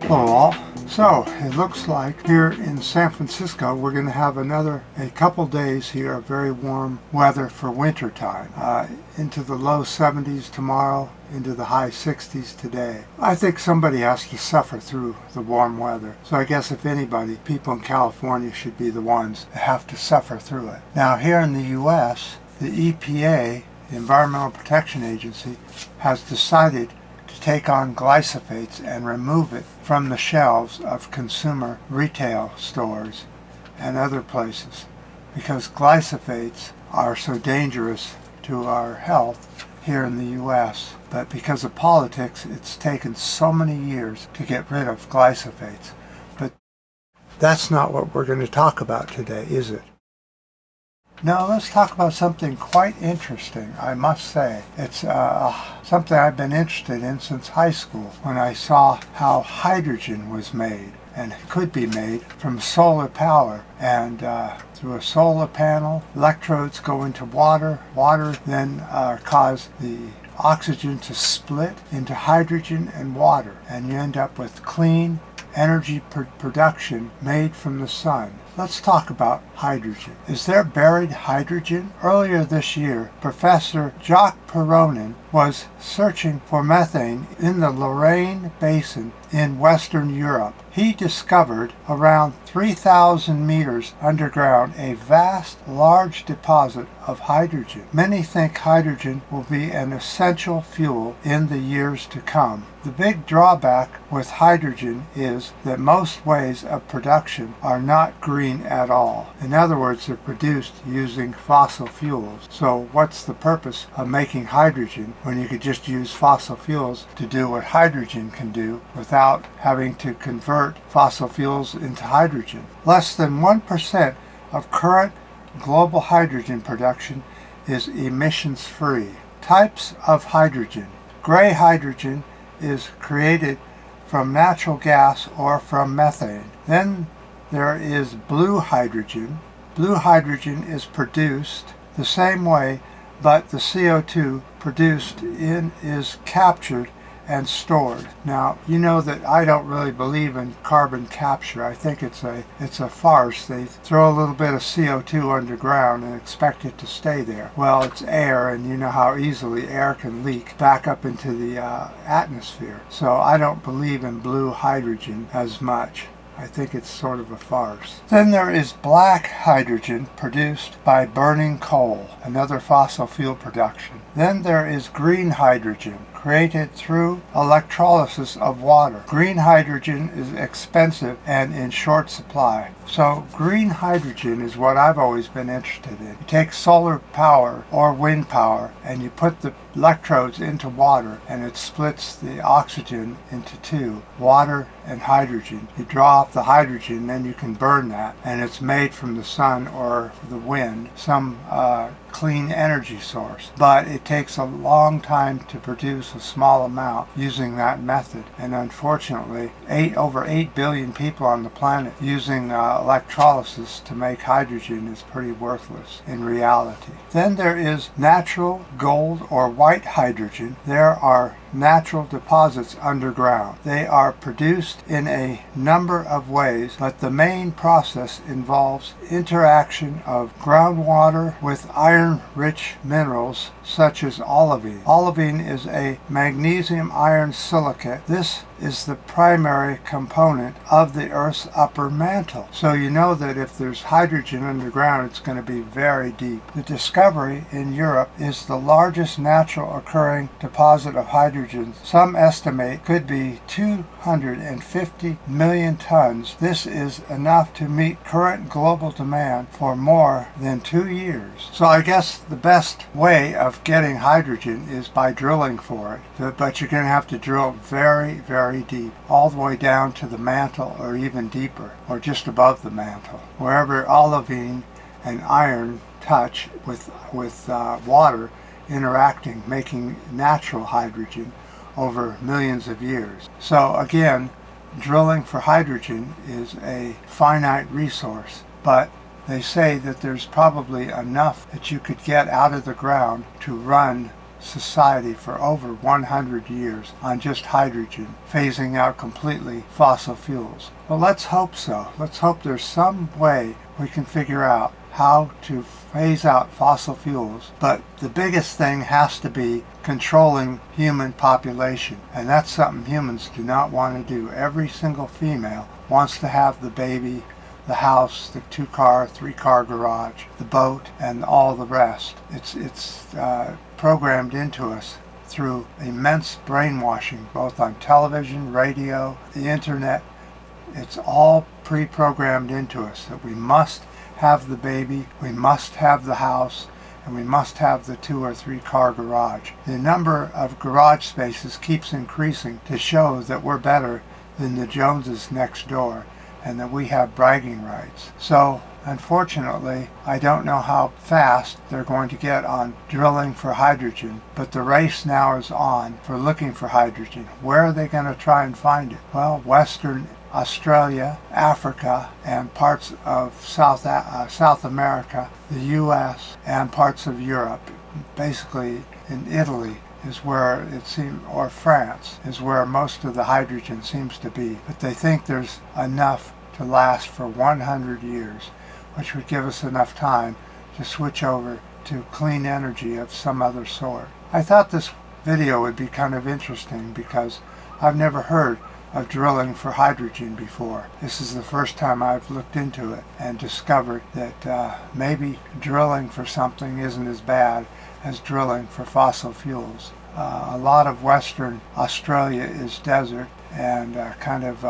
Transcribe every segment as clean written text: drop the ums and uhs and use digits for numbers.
Hello all. So it looks like here in San Francisco we're going to have a couple days here of very warm weather for winter time. Into the low 70s tomorrow, into the high 60s today. I think somebody has to suffer through the warm weather. So I guess if anybody, people in California should be the ones that have to suffer through it. Now here in the U.S., the EPA, the Environmental Protection Agency, has decided to take on glyphosates and remove it from the shelves of consumer retail stores and other places because glyphosates are so dangerous to our health here in the U.S. But because of politics, it's taken so many years to get rid of glyphosates. But that's not what we're going to talk about today, is it? Now let's talk about something quite interesting, I must say. It's something I've been interested in since high school, when I saw how hydrogen was made and could be made from solar power. And through a solar panel, electrodes go into water. Water then cause the oxygen to split into hydrogen and water, and you end up with clean energy production made from the sun. Let's talk about hydrogen. Is there buried hydrogen? Earlier this year, Professor Jacques Peronin was searching for methane in the Lorraine Basin in Western Europe. He discovered around 3,000 meters underground a vast, large deposit of hydrogen. Many think hydrogen will be an essential fuel in the years to come. The big drawback with hydrogen is that most ways of production are not green at all. In other words, they're produced using fossil fuels. So what's the purpose of making hydrogen when you could just use fossil fuels to do what hydrogen can do without having to convert fossil fuels into hydrogen? Less than 1% of current global hydrogen production is emissions-free. Types of hydrogen. Gray hydrogen is created from natural gas or from methane. Then there is blue hydrogen. Blue hydrogen is produced the same way, but the CO2 produced is captured and stored. Now, you know that I don't really believe in carbon capture. I think it's a farce. They throw a little bit of CO2 underground and expect it to stay there. Well, it's air, and you know how easily air can leak back up into the atmosphere. So I don't believe in blue hydrogen as much. I think it's sort of a farce. Then there is black hydrogen produced by burning coal, another fossil fuel production. Then there is green hydrogen, created through electrolysis of water. Green hydrogen is expensive and in short supply. So green hydrogen is what I've always been interested in. You take solar power or wind power and you put the electrodes into water and it splits the oxygen into two, water and hydrogen. You draw off the hydrogen, then you can burn that, and it's made from the sun or the wind, some clean energy source. But it takes a long time to produce a small amount using that method, and unfortunately over 8 billion people on the planet using electrolysis to make hydrogen is pretty worthless in reality. Then there is natural gold or white hydrogen. There are natural deposits underground. They are produced in a number of ways, but the main process involves interaction of groundwater with iron-rich minerals such as olivine. Olivine is a magnesium iron silicate. This is the primary component of the Earth's upper mantle. So you know that if there's hydrogen underground, it's going to be very deep. The discovery in Europe is the largest natural occurring deposit of hydrogen. Some estimate could be 250 million tons. This is enough to meet current global demand for more than 2 years. So I guess the best way of getting hydrogen is by drilling for it. But you're going to have to drill very, very deep, all the way down to the mantle or even deeper, or just above the mantle. Wherever olivine and iron touch with water interacting, making natural hydrogen over millions of years. So again, drilling for hydrogen is a finite resource, but they say that there's probably enough that you could get out of the ground to run society for over 100 years on just hydrogen, phasing out completely fossil fuels. Well, let's hope so. Let's hope there's some way we can figure out how to phase out fossil fuels. But the biggest thing has to be controlling human population. And that's something humans do not want to do. Every single female wants to have the baby, the house, the 2-car, 3-car garage, the boat, and all the rest. It's programmed into us through immense brainwashing, both on television, radio, the internet. It's all pre-programmed into us that we must have the baby, we must have the house, and we must have the 2 or 3-car garage. The number of garage spaces keeps increasing to show that we're better than the Joneses next door and that we have bragging rights. So, unfortunately, I don't know how fast they're going to get on drilling for hydrogen, but the race now is on for looking for hydrogen. Where are they going to try and find it? Well, Western Australia, Africa, and parts of South America, the U.S., and parts of Europe. Basically, in Italy is where it seems, or France, is where most of the hydrogen seems to be. But they think there's enough to last for 100 years, which would give us enough time to switch over to clean energy of some other sort. I thought this video would be kind of interesting because I've never heard of drilling for hydrogen before. This is the first time I've looked into it and discovered that maybe drilling for something isn't as bad as drilling for fossil fuels. A lot of Western Australia is desert and kind of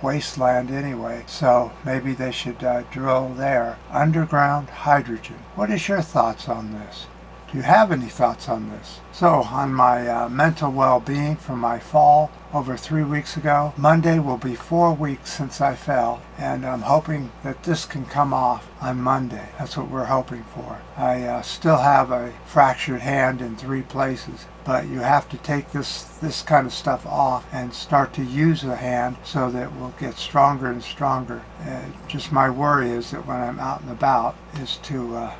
wasteland anyway, so maybe they should drill there. Underground hydrogen. What is your thoughts on this? Do you have any thoughts on this? So, on my mental well-being from my fall over 3 weeks ago, Monday will be 4 weeks since I fell, and I'm hoping that this can come off on Monday. That's what we're hoping for. I still have a fractured hand in 3 places, but you have to take this kind of stuff off and start to use the hand so that it will get stronger and stronger. Just my worry is that when I'm out and about is to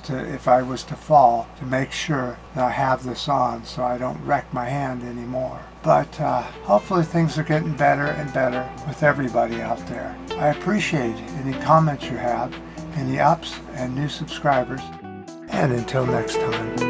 if I was to fall, to make sure that I have this on so I don't wreck my hand anymore. But hopefully things are getting better and better with everybody out there. I appreciate any comments you have, any ups and new subscribers. And until next time.